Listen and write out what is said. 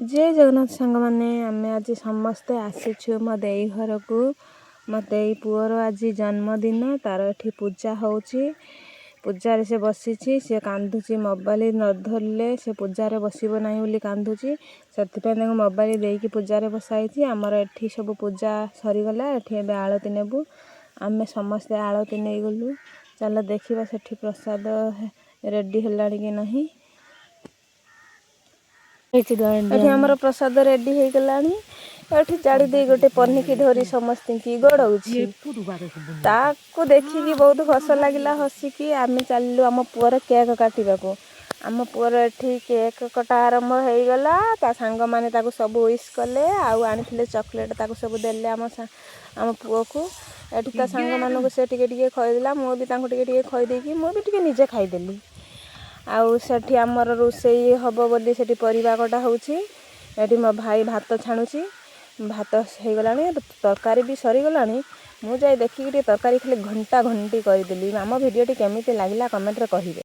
जय जगन्नाथ सांग मैंने आम आज समस्ते आसीचु मो देई घर को मो देई पुअर आज जन्मदिन तार एठी पूजा होची पूजा से बसी सी कांदुची मोबाइल न धरले से पूजार बसब ना बोली कांदुची से मोबाइल देकी पूजार बसाई आमर एठी सब पूजा सरीगला एठी एबे आलती नेबू आमे समस्ते आलती नहीं गलु चल देखा से प्रसाद रेडी है कि नहीं एठी हमर प्रसाद रेडी हो गलानी एठी जाड़ी दे गोटे पनिकी धरी समस्त की गड़ौची ताकू देखिकी बहुत हस लगिला हसिकी आम चलू आम पुअर केक काटा को आम पुअर एठी केक कटा आरंभ हो गला ता सांग माने ताकू सब विश कले आउ आनी चॉकलेट ताकू सब देले आम पुओ को एठी ता सांग मानू से टिके खइदेला मु भी तांको टिके खइ देकी मु भी टिके निजे खाइदेली आउ सेठी आमर रोषेई हब बोली सेठी परिबा कटा होची एठी मो भाई भात छाणुची भात हो गलानी तरकारी भी सरी गलानी मु जाई देखिकी तरकारी खाली घंटा घंटी करदेली आम भिडियोटी केमिति लागला कमेंट रे कहिबे।